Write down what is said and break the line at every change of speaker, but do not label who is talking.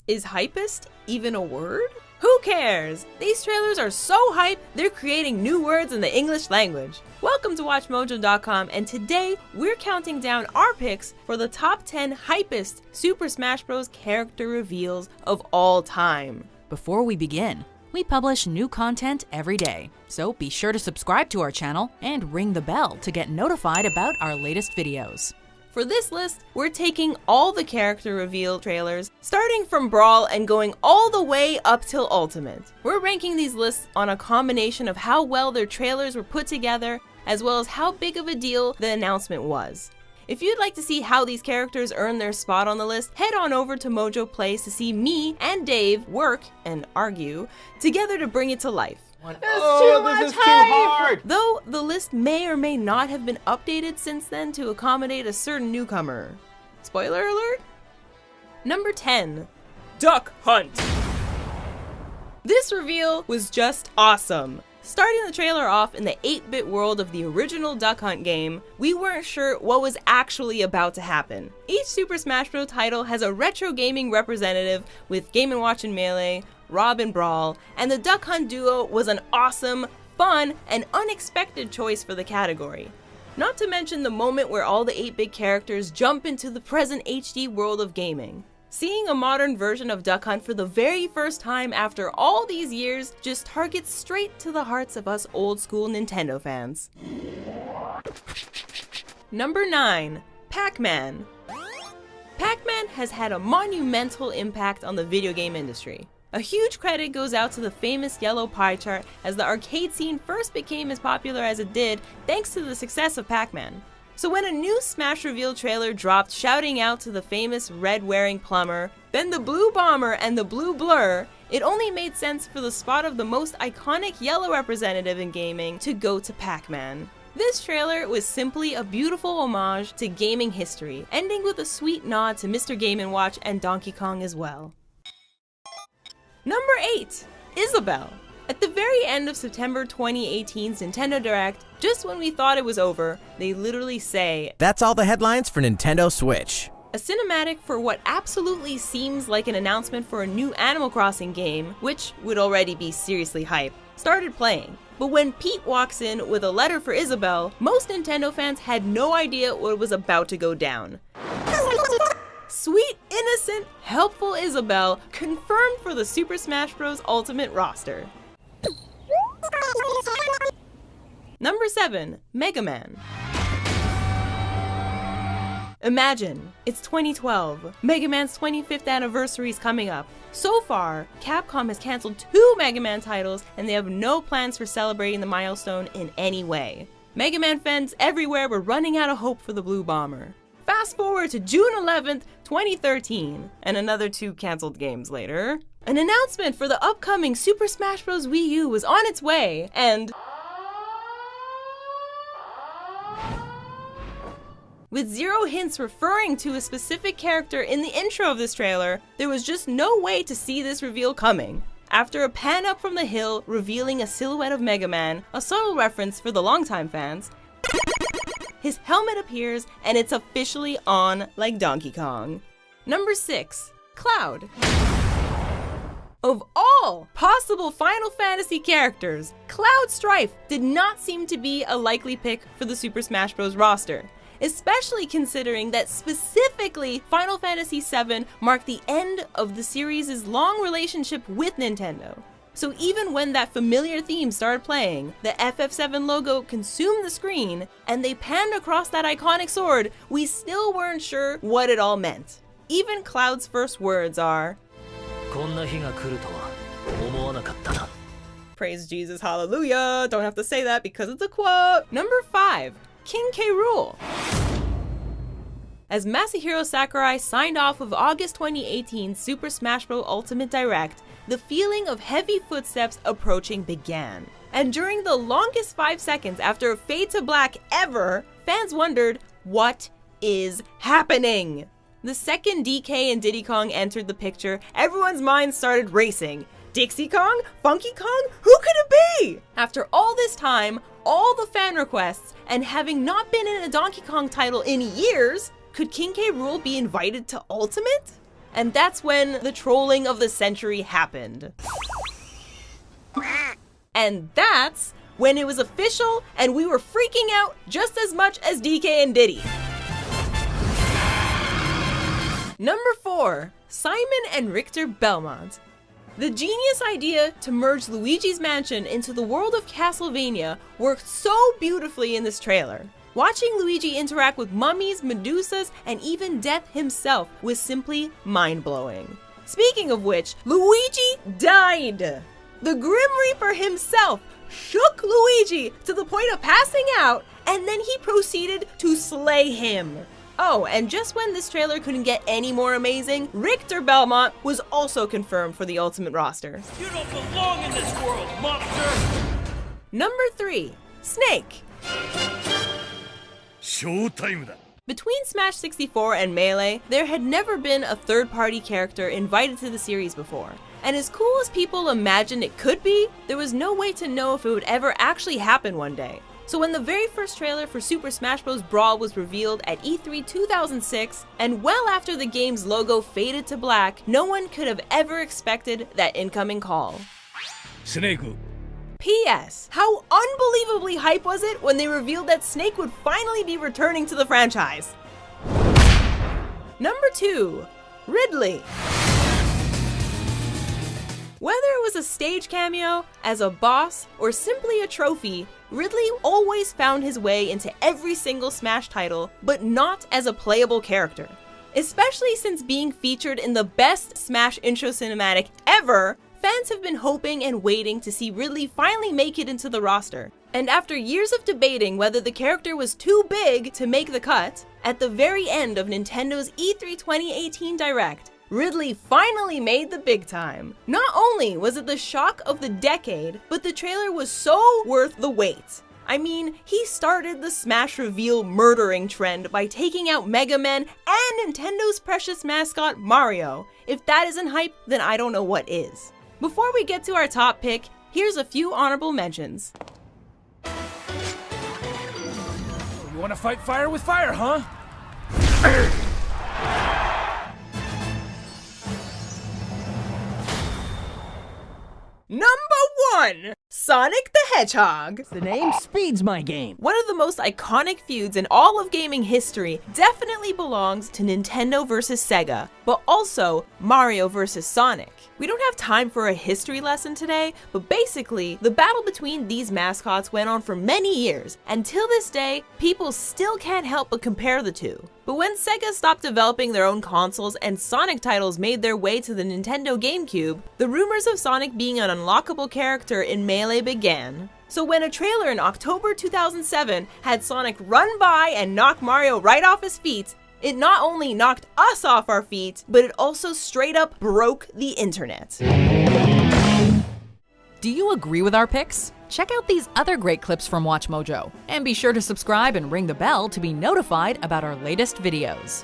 Is hypest even a word? Who cares? These trailers are so hype, they're creating new words in the English language. Welcome to WatchMojo.com, and today we're counting down our picks for the top 10 hypest Super Smash Bros. Character reveals of all time.
Before we begin, we publish new content every day, so be sure to subscribe to our channel and ring the bell to get notified about our latest videos.
For this list, we're taking all the character reveal trailers, starting from Brawl and going all the way up till Ultimate. We're ranking these lists on a combination of how well their trailers were put together, as well as how big of a deal the announcement was. If you'd like to see how these characters earn their spot on the list, head on over to Mojo Plays to see me and Dave work and argue together to bring it to life.
This is too hard!
Though the list may or may not have been updated since then to accommodate a certain newcomer. Spoiler alert? Number 10. Duck Hunt. This reveal was just awesome. Starting the trailer off in the 8-bit world of the original Duck Hunt game, we weren't sure what was actually about to happen. Each Super Smash Bros. Title has a retro gaming representative with Game & Watch and Melee, Rob and Brawl, and the Duck Hunt duo was an awesome, fun, and unexpected choice for the category. Not to mention the moment where all the 8-bit characters jump into the present HD world of gaming. Seeing a modern version of Duck Hunt for the very first time after all these years just targets straight to the hearts of us old school Nintendo fans. Number 9. PacMan. PacMan has had a monumental impact on the video game industry. A huge credit goes out to the famous yellow pie chart, as the arcade scene first became as popular as it did thanks to the success of Pac-Man. So when a new Smash reveal trailer dropped shouting out to the famous red-wearing plumber, then the blue bomber and the blue blur, it only made sense for the spot of the most iconic yellow representative in gaming to go to Pac-Man. This trailer was simply a beautiful homage to gaming history, ending with a sweet nod to Mr. Game & Watch and Donkey Kong as well. Number 8. Isabelle. At the very end of September 2018's Nintendo Direct, just when we thought it was over, they literally say,
"That's all the headlines for Nintendo Switch."
A cinematic for what absolutely seems like an announcement for a new Animal Crossing game, which would already be seriously hype, started playing. But when Pete walks in with a letter for Isabelle, most Nintendo fans had no idea what was about to go down. Sweet, innocent, helpful Isabelle confirmed for the Super Smash Bros. Ultimate roster. Number 7. Mega Man. Imagine, it's 2012. Mega Man's 25th anniversary is coming up. So far, Capcom has cancelled 2 Mega Man titles, and they have no plans for celebrating the milestone in any way. Mega Man fans everywhere were running out of hope for the Blue Bomber. Fast forward to June 11th, 2013, and another 2 cancelled games later. An announcement for the upcoming Super Smash Bros. Wii U was on its way, and with 0 hints referring to a specific character in the intro of this trailer, there was just no way to see this reveal coming. After a pan up from the hill revealing a silhouette of Mega Man, a subtle reference for the longtime fans, his helmet appears and it's officially on like Donkey Kong. Number 6. Cloud. Of all possible Final Fantasy characters, Cloud Strife did not seem to be a likely pick for the Super Smash Bros. Roster, especially considering that specifically Final Fantasy VII marked the end of the series' long relationship with Nintendo. So even when that familiar theme started playing, the FF7 logo consumed the screen, and they panned across that iconic sword, we still weren't sure what it all meant. Even Cloud's first words are, "Praise Jesus, hallelujah." Don't have to say that because it's a quote. Number 5. King K Rool. As Masahiro Sakurai signed off of August 2018 Super Smash Bros. Ultimate Direct, the feeling of heavy footsteps approaching began. And during the longest 5 seconds after a fade to black ever, fans wondered, what is happening? The second DK and Diddy Kong entered the picture, everyone's minds started racing. Dixie Kong? Funky Kong? Who could it be? After all this time, all the fan requests, and having not been in a Donkey Kong title in years, could King K. Rool be invited to Ultimate? And that's when the trolling of the century happened. And that's when it was official and we were freaking out just as much as DK and Diddy. Number 4, Simon and Richter Belmont. The genius idea to merge Luigi's Mansion into the world of Castlevania worked so beautifully in this trailer. Watching Luigi interact with mummies, Medusas, and even Death himself was simply mind-blowing. Speaking of which, Luigi died! The Grim Reaper himself shook Luigi to the point of passing out, and then he proceeded to slay him. Oh, and just when this trailer couldn't get any more amazing, Richter Belmont was also confirmed for the Ultimate roster.
You don't belong in this world, monster!
Number 3, Snake.
Showtime da.
Between Smash 64 and Melee, there had never been a third-party character invited to the series before. And as cool as people imagined it could be, there was no way to know if it would ever actually happen one day. So when the very first trailer for Super Smash Bros. Brawl was revealed at E3 2006, and well after the game's logo faded to black, no one could have ever expected that incoming call.
Snake.
P.S. How unbelievably hype was it when they revealed that Snake would finally be returning to the franchise? Number 2, Ridley. Whether it was a stage cameo, as a boss, or simply a trophy, Ridley always found his way into every single Smash title, but not as a playable character. Especially since being featured in the best Smash intro cinematic ever, fans have been hoping and waiting to see Ridley finally make it into the roster. And after years of debating whether the character was too big to make the cut, at the very end of Nintendo's E3 2018 Direct, Ridley finally made the big time. Not only was it the shock of the decade, but the trailer was so worth the wait. I mean, he started the Smash reveal murdering trend by taking out Mega Man and Nintendo's precious mascot Mario. If that isn't hype, then I don't know what is. Before we get to our top pick, here's a few honorable mentions.
You wanna fight fire with fire, huh?
Number 1, Sonic the Hedgehog.
The name speeds my game.
One of the most iconic feuds in all of gaming history definitely belongs to Nintendo versus Sega, but also Mario versus Sonic. We don't have time for a history lesson today, but basically, the battle between these mascots went on for many years, and till this day, people still can't help but compare the two. But when Sega stopped developing their own consoles and Sonic titles made their way to the Nintendo GameCube, the rumors of Sonic being an unlockable character in Melee began. So when a trailer in October 2007 had Sonic run by and knock Mario right off his feet, it not only knocked us off our feet, but it also straight up broke the internet.
Do you agree with our picks? Check out these other great clips from WatchMojo, and be sure to subscribe and ring the bell to be notified about our latest videos.